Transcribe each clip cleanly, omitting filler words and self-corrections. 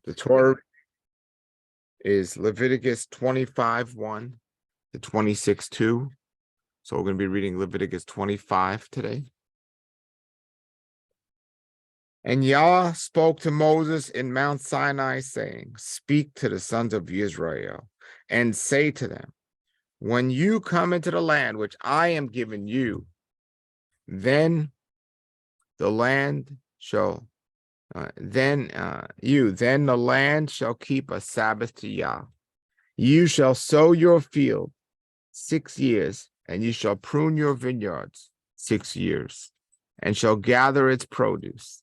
The Torah is Leviticus 25:1 to 26:2. So we're going to be reading Leviticus 25 today. And Yah spoke to Moses in Mount Sinai, saying, "Speak to the sons of Israel, and say to them, when you come into the land which I am giving you, then the land shall then the land shall keep a Sabbath to Yah. You shall sow your field 6 years, and you shall prune your vineyards 6 years, and shall gather its produce.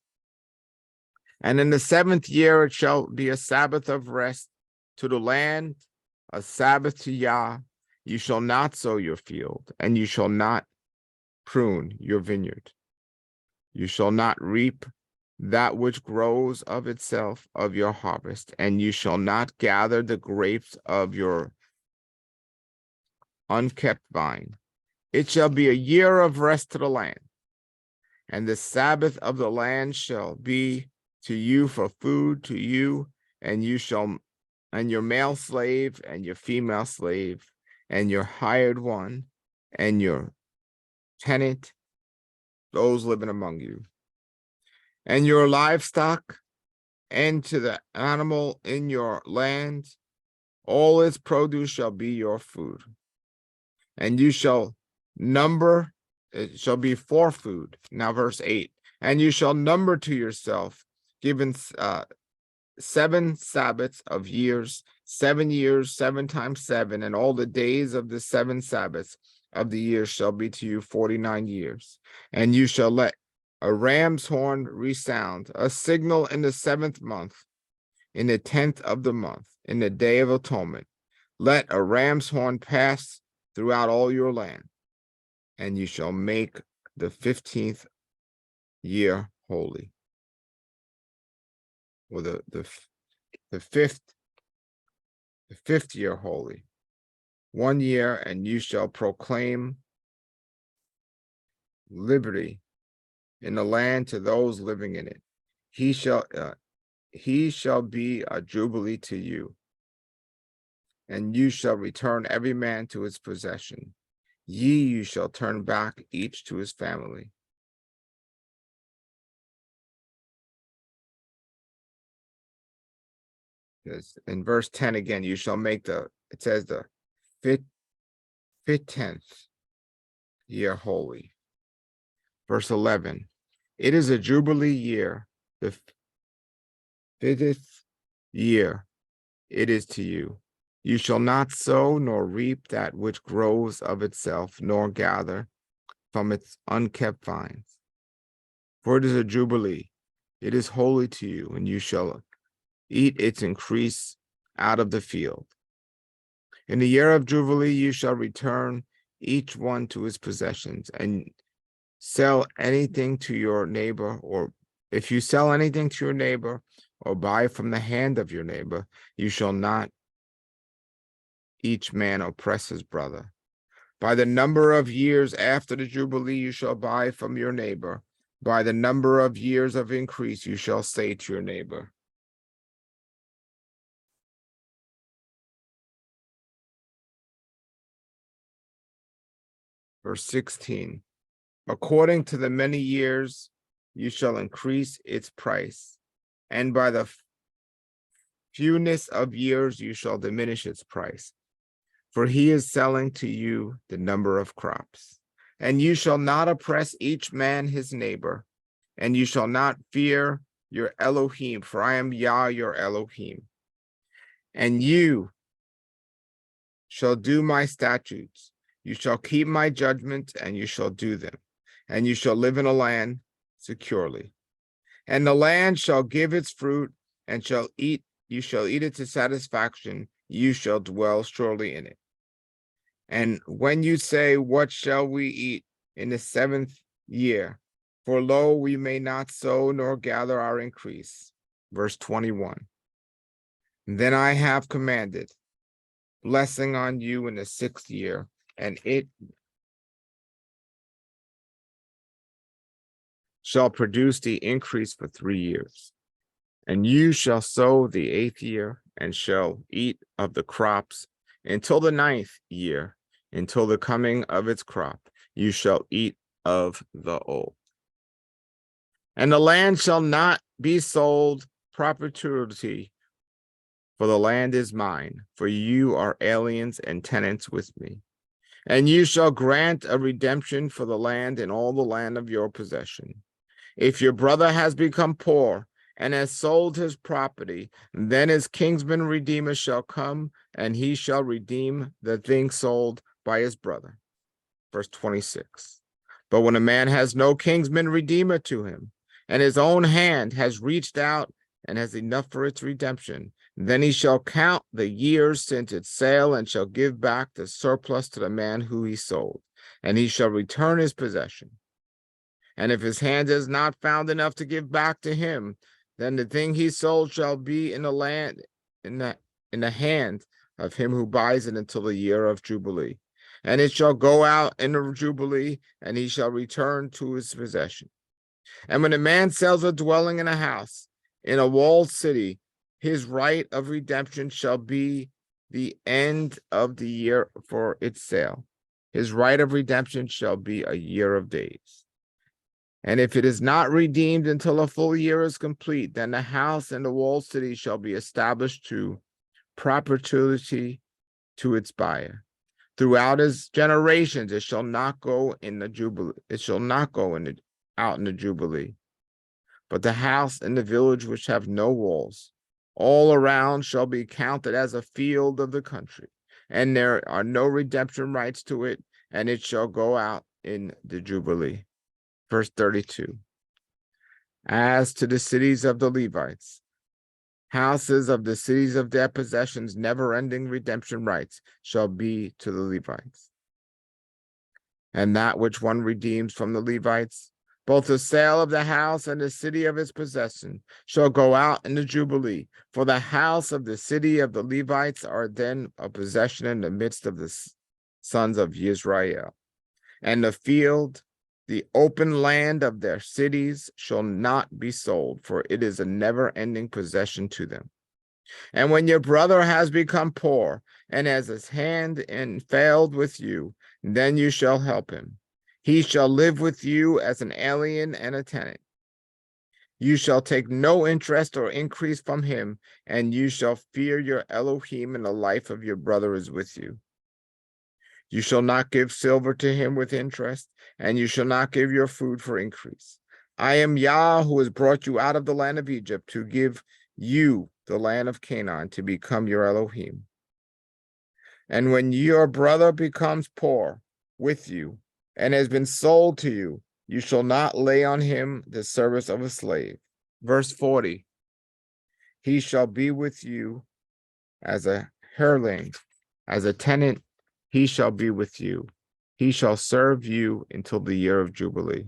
And in the 7th year it shall be a Sabbath of rest to the land, a Sabbath to Yah. You shall not sow your field, and you shall not prune your vineyard. You shall not reap that which grows of itself of your harvest, and you shall not gather the grapes of your unkept vine. It shall be a year of rest to the land, and the Sabbath of the land shall be to you for food to you, and your male slave and your female slave and your hired one and your tenant, those living among you, and your livestock, and to the animal in your land, all its produce shall be your food. And you shall number, it shall be for food. Now verse 8, and you shall number to yourself, given 7 Sabbaths of years, 7 years, 7 times 7, and all the days of the 7 Sabbaths of the year shall be to you 49 years. And you shall let a ram's horn resound, a signal in the 7th month, in the 10th of the month, in the day of atonement. Let a ram's horn pass throughout all your land, and you shall make the 15th year holy. Or the fifth year holy. 1 year, and you shall proclaim liberty in the land to those living in it. He shall be a jubilee to you, and you shall return every man to his possession. You shall turn back each to his family. In verse 10 again, you shall make it says the 10th year holy. Verse 11, it is a jubilee year, the 50th year it is to you. You shall not sow nor reap that which grows of itself, nor gather from its unkept vines. For it is a jubilee, it is holy to you, and you shall eat its increase out of the field. In the year of jubilee you shall return each one to his possessions, and sell anything to your neighbor, or if you sell anything to your neighbor, or buy from the hand of your neighbor, you shall not each man oppress his brother. By the number of years after the jubilee you shall buy from your neighbor. By the number of years of increase you shall say to your neighbor. Verse 16, according to the many years you shall increase its price, and by the fewness of years you shall diminish its price. For he is selling to you the number of crops. And you shall not oppress each man his neighbor, and you shall not fear your Elohim, for I am Yah your Elohim. And you shall do my statutes, you shall keep my judgments, and you shall do them, and you shall live in a land securely. And the land shall give its fruit, and you shall eat it to satisfaction, you shall dwell surely in it. And when you say, what shall we eat in the 7th year? For lo, we may not sow nor gather our increase. Verse 21. Then I have commanded blessing on you in the 6th year, and it shall produce the increase for 3 years. And you shall sow the 8th year, and shall eat of the crops until the 9th year, until the coming of its crop. You shall eat of the old. And the land shall not be sold perpetuity, for the land is mine, for you are aliens and tenants with me. And you shall grant a redemption for the land in all the land of your possession. If your brother has become poor and has sold his property, then his kinsman redeemer shall come, and he shall redeem the thing sold by his brother. Verse 26. But when a man has no kinsman redeemer to him, and his own hand has reached out and has enough for its redemption, then he shall count the years since its sale, and shall give back the surplus to the man who he sold, and he shall return his possession. And if his hand is not found enough to give back to him, then the thing he sold shall be in the land, in the hand of him who buys it until the year of Jubilee. And it shall go out in the Jubilee, and he shall return to his possession. And when a man sells a dwelling in a house, in a walled city, his right of redemption shall be the end of the year for its sale. His right of redemption shall be a year of days. And if it is not redeemed until a full year is complete, then the house and the walled city shall be established to perpetuity to its buyer. Throughout his generations, it shall not go in the Jubilee. It shall not go out in the Jubilee. But the house and the village which have no walls, all around, shall be counted as a field of the country, and there are no redemption rights to it, and it shall go out in the Jubilee. Verse 32. As to the cities of the Levites, houses of the cities of their possessions, never-ending redemption rights shall be to the Levites. And that which one redeems from the Levites, both the sale of the house and the city of its possession, shall go out in the Jubilee. For the house of the city of the Levites are then a possession in the midst of the sons of Israel. And the field, the open land of their cities, shall not be sold, for it is a never-ending possession to them. And when your brother has become poor, and has his hand and failed with you, then you shall help him. He shall live with you as an alien and a tenant. You shall take no interest or increase from him, and you shall fear your Elohim, and the life of your brother is with you. You shall not give silver to him with interest, and you shall not give your food for increase. I am Yah, who has brought you out of the land of Egypt to give you the land of Canaan to become your Elohim. And when your brother becomes poor with you and has been sold to you, you shall not lay on him the service of a slave. Verse 40. He shall be with you as a hireling, as a tenant. He shall be with you. He shall serve you until the year of Jubilee.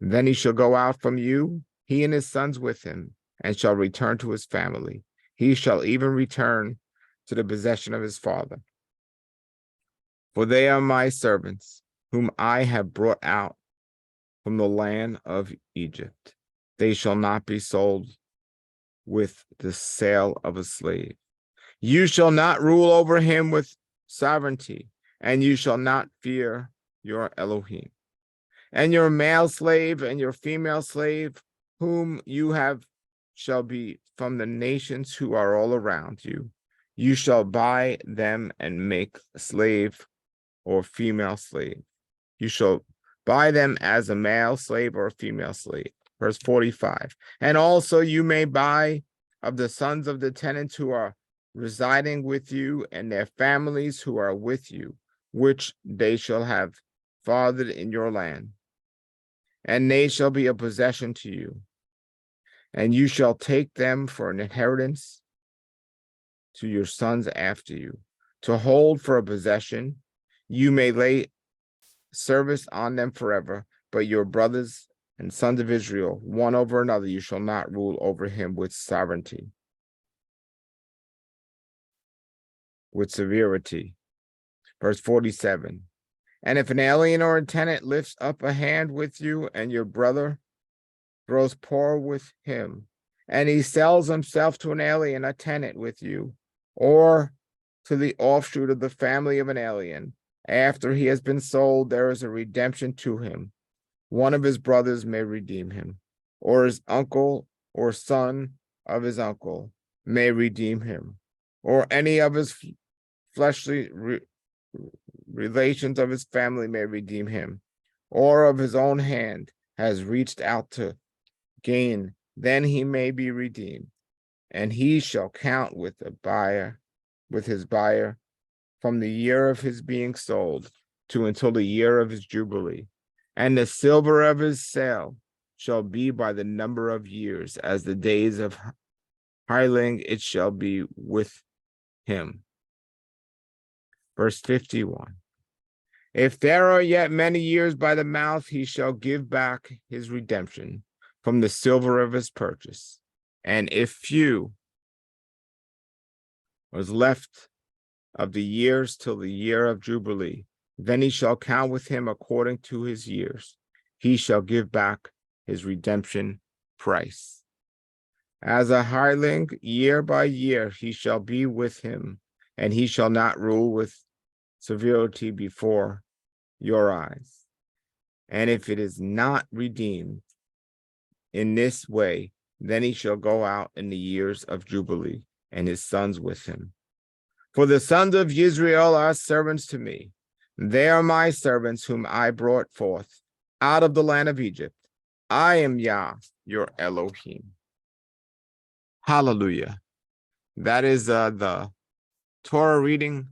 Then he shall go out from you, he and his sons with him, and shall return to his family. He shall even return to the possession of his father. For they are my servants, whom I have brought out from the land of Egypt. They shall not be sold with the sale of a slave. You shall not rule over him with sovereignty, and you shall not fear your Elohim. And your male slave and your female slave, whom you have, shall be from the nations who are all around you. You shall buy them and make a slave or female slave. You shall buy them as a male slave or a female slave. Verse 45. And also you may buy of the sons of the tenants who are residing with you and their families who are with you, which they shall have fathered in your land. And they shall be a possession to you. And you shall take them for an inheritance to your sons after you, to hold for a possession. You may lay service on them forever, but your brothers and sons of Israel, one over another, you shall not rule over him with sovereignty, with severity. Verse 47. And if an alien or a tenant lifts up a hand with you, and your brother grows poor with him, and he sells himself to an alien, a tenant with you, or to the offshoot of the family of an alien, after he has been sold, there is a redemption to him. One of his brothers may redeem him, or his uncle or son of his uncle may redeem him, or any of his fleshly relations of his family may redeem him, or of his own hand has reached out to gain, then he may be redeemed, and he shall count with his buyer, from the year of his being sold to until the year of his jubilee. And the silver of his sale shall be by the number of years, as the days of hireling it shall be with him. Verse 51. If there are yet many years by the mouth, he shall give back his redemption from the silver of his purchase. And if few was left of the years till the year of jubilee, then he shall count with him according to his years. He shall give back his redemption price. As a hireling, year by year he shall be with him, and he shall not rule with severity before your eyes. And if it is not redeemed in this way, then he shall go out in the years of jubilee, and his sons with him. For the sons of Israel are servants to me. They are my servants whom I brought forth out of the land of Egypt. I am Yah, your Elohim. Hallelujah. That is the Torah reading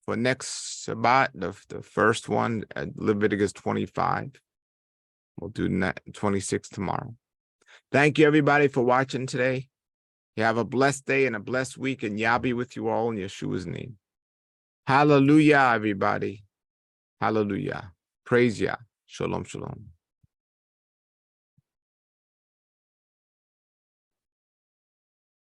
for next Shabbat, the first one at Leviticus 25. We'll do 26 tomorrow. Thank you, everybody, for watching today. You have a blessed day and a blessed week, and Yah be with you all in Yeshua's name. Hallelujah, everybody. Hallelujah. Praise Yah. Shalom, shalom.